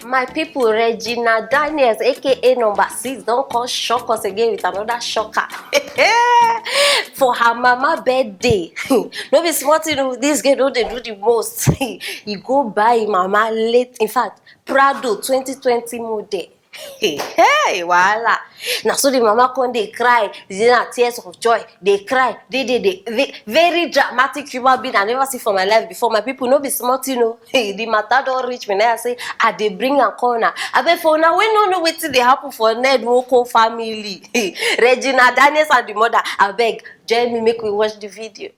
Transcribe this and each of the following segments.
My people, Regina Daniels, aka number 6, don't come shock us again with another shocker. For her mama birthday. No be smart, you know, this girl don't they do the most. He go buy mama late, in fact, Prado 2020 model. Hey, voila. Now so the mama come they cry, they are tears of joy, they cry, they very dramatic human being I never see for my life before. My people no be smart, you know. The matter don't reach me now. I say, they bring a corner. I bet for now we no know what they happen for Ned Woko family. Regina Daniels and the mother. I beg, join me, make we watch the video.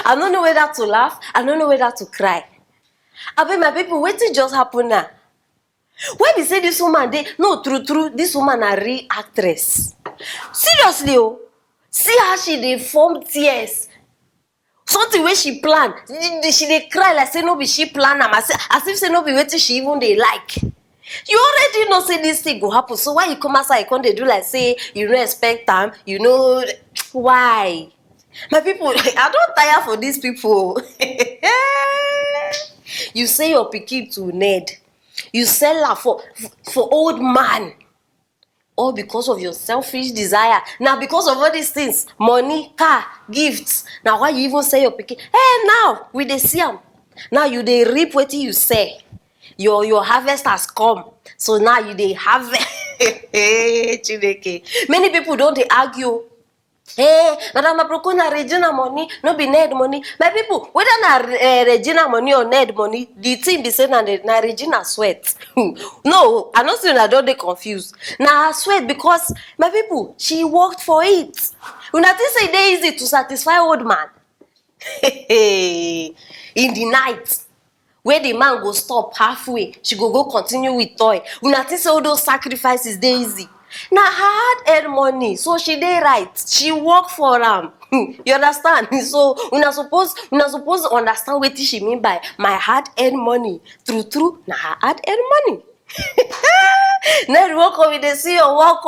I don't know whether to laugh, I don't know whether to cry. I bet my people, what did just happen now? Why they say this woman, true, this woman a real actress. Seriously, oh, see how she dey form tears. Something where she plan, she dey cry like say no be she plan am, as if say no be wetin she even dey like. You already know say this thing go happen, so why you come outside you come dey do like say you no expect am, you know why? My people, I don't tire for these people. You say your pikin to Ned, you sell her for old man. All because of your selfish desire. Now because of all these things, money, car, gifts. Now why you even say your pikin? Hey, now we dey see am. Now you dey reap wetin you say. Your harvest has come. So now you dey harvest. Chineke. Many people don't dey argue. Hey, Madam Aproko Regina money, no be Ned money. My people, whether na Regina money or Ned money, the thing be say na Regina sweat. No, I not saying I don't dey confused. Na her sweat because my people, she worked for it. Una think say dey easy to satisfy old man. In the night, where the man go stop halfway, she go continue with toy. Una think say all those sacrifices dey easy. Now hard-earned money, so she dey right. She work for am. You understand? So una suppose understand what she mean by my hard-earned money. True, na her hard-earned money. Ned walk over, they see your walk.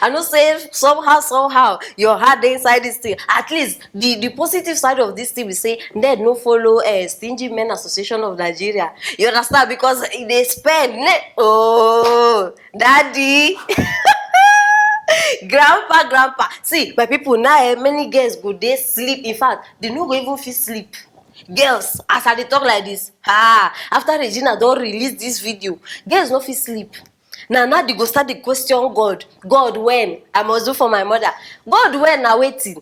I know say somehow your heart dey inside this thing. At least the positive side of this thing we say Ned no follow Stingy Men Association of Nigeria. You understand? Because they spend Ned. Oh, daddy. Grandpa. See, my people now many girls go dey sleep. In fact, they no go even fit sleep. Girls, as I dey talk like this, after Regina don release this video, girls no fit sleep. Now they go start the question God when I must do for my mother. God when na waiting.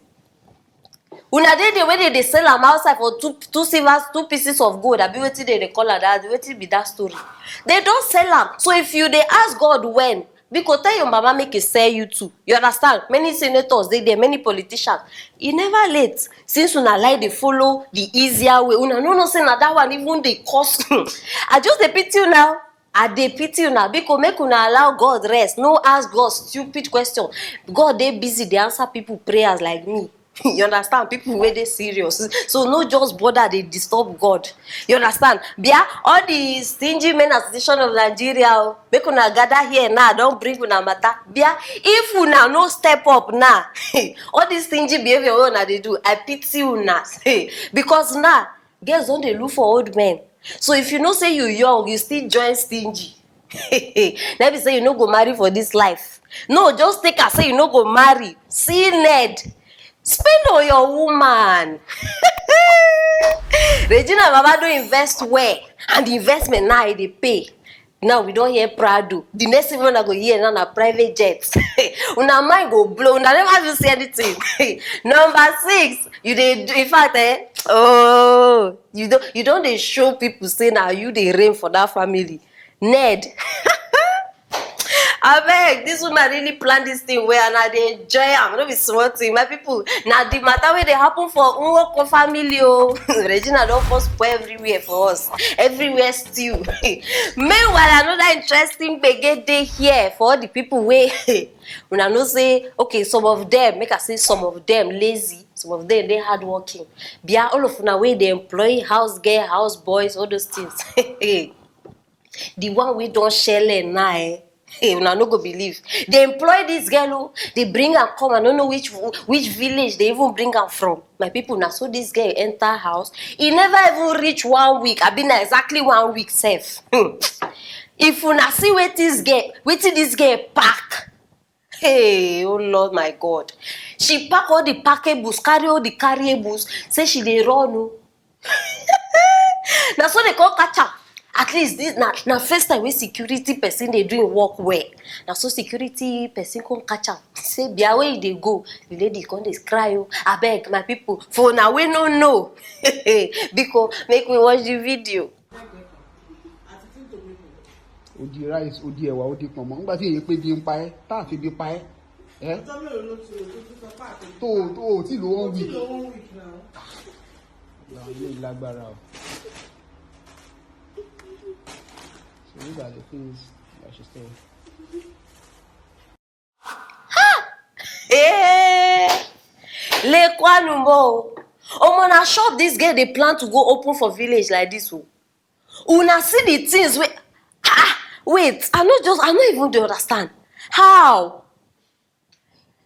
Una dey the way they sell am outside for two silvers, 2 pieces of gold. I be waiting they call her that. Waiting be that story. They don't sell am. So if you they ask God when, because tell your mama make it sell you too. You understand? Many senators they there, many politicians. It never late. Since una like they follow the easier way. Una no say na that one even they cost. I just dey pity you now. I dey pity you now because make una allow God rest. No ask God stupid question. God they busy. They answer people prayers like me. You understand? People where they serious. So no just bother they disturb God. You understand? Bia all the Stingy Men Association of Nigeria, make una gather here now. Don't bring una matter. Bia if una no step up now, all this stingy behavior una they do, I pity una. Because now girls don't they look for old men. So if you know say you young, you still join stingy. Let me say you no go marry for this life. No, just take her say you no go marry. See Ned. Spend on your woman. Regina Baba don't invest where, and the investment now they pay. Now we don't hear Prado. The next thing we go hear now na private jets. Una mind go blow. Una never even see anything. Number 6, you dey in fact you don't they show people say now you they reign for that family. Ned. I beg, this woman really planned this thing where and I dey enjoy am. No be small thing. My people, now the matter where they happen for Nwoko family. Oh, Regina don't first spoil everywhere for us. Everywhere still. Meanwhile, another interesting beggar day here for all the people where when I know say, okay, some of them, make I say some of them lazy. some of them they hardworking. Bia all of una way they employ house girl, house boys, all those things. The one we don't share now, hey, una no go believe. They employ this girl, they bring her come. I don't know which village they even bring her from. My people, now so this girl enter house. He never even reach 1 week. I been exactly 1 week safe. If una see wait this girl pack. Hey, oh Lord, my God. She pack all the packables, carry all the carryables. Say she dey run. No. Now so they call catch up. At least this na first time when security person they doing work well. Now so security person come catch am. Say bia where they go. The lady come dey cry. I beg my people. For now we no know. Because make me watch the video. Odi rice, odi ẹ̀wà, odi pọ̀nmọ́. Nígbà tí èyí pé bí ń pa ẹ́, tá a fi bí pa ẹ́. Tó o tí lo 1 week. Ilé ìlágbára o. So these are the things I should say. Hey, le kwanumbo. Omo na shop this girl they plan to go open for village like this. Una see the things wey wait, I no even dey understand. How?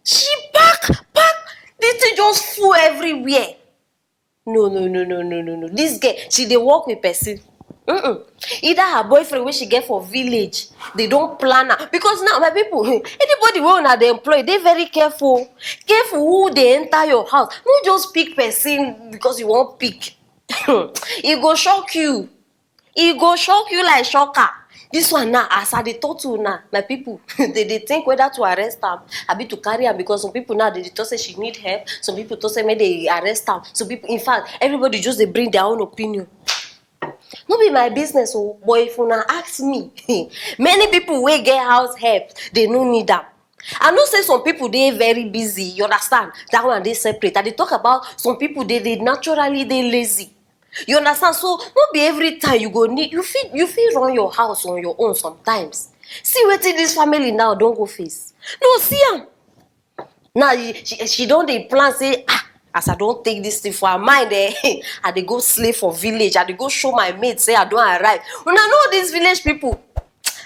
She pack, this thing just full everywhere. No. This girl, she dey work with person. Either her boyfriend wey she get for village, they don't plan her. Because now my people, anybody wey una dey employ, they very careful who they enter your house. No just pick person because you want pick. It go shock you. It go shock you like shocker. This one now, as I dey talk to now, my people, they think whether to arrest her, abi to carry her, because some people now they talk say she need help. Some people talk say maybe they arrest her. Some people, in fact, everybody just they bring their own opinion. No be my business, oh, but if una ask me, many people wey get house help, they no need them. I know say some people they very busy, you understand? That one they separate. And they talk about some people they naturally they lazy. You understand? So not be every time you go need you feel run your house on your own sometimes. See wetin this family now don't go face. No, see am. Now she don't dey plan say as I don't take this thing for her mind, I dey go slave for village. I dey go show my mate say I don't arrive. Una know these village people.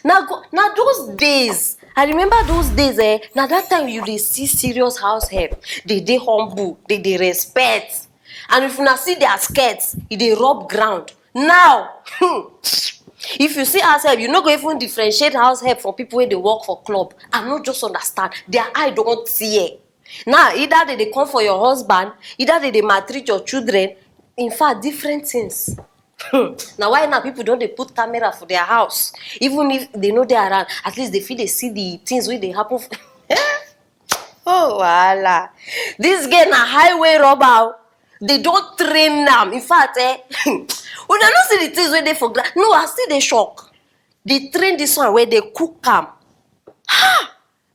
Now those days. I remember those days, now that time you dey see serious house help. They humble, they respect. And if you see their skirts, they rub ground. Now, if you see house help, you no go even differentiate house help from people where they work for club. I no just understand. Their eye don't see. Now, either they come for your husband, either they maltreat your children. In fact, different things. Now, why now people don't they put camera for their house? Even if they know they are around, at least they feel they see the things where they happen. Oh, voila. This girl na highway robber. They don't train them. In fact, when I don't see the things where they forget. No, I see the shock. They train this one where they cook them.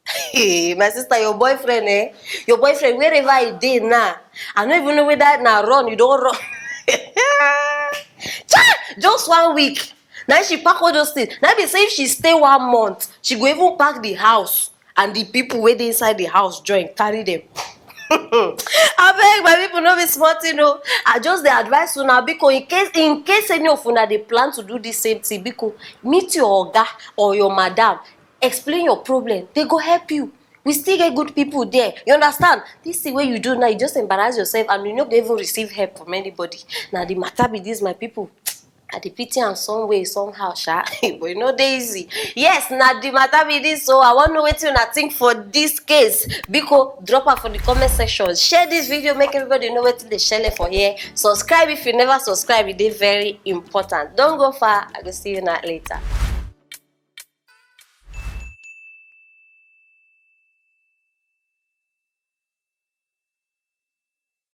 Hey, my sister, your boyfriend, your boyfriend, wherever he did now, I don't even know where that now run. You don't run. Just 1 week. Now she pack all those things. Now they say if she stay 1 month, she go even pack the house and the people where they inside the house join carry them. I beg my people no be smart, you know. I just the advice una because in case any of una they plan to do the same thing, because meet your oga or your madam, explain your problem. They go help you. We still get good people there. You understand? This thing what you do now, you just embarrass yourself and you not even receive help from anybody. Now the matter be this, my people. I dey pity am some way, somehow, sha. But you know they easy. Yes, now the matter be this, so I want to know what you think for this case. Biko, drop her for the comment section. Share this video, make everybody know what they share for here. Subscribe if you never subscribe, it is very important. Don't go far. I will see you later.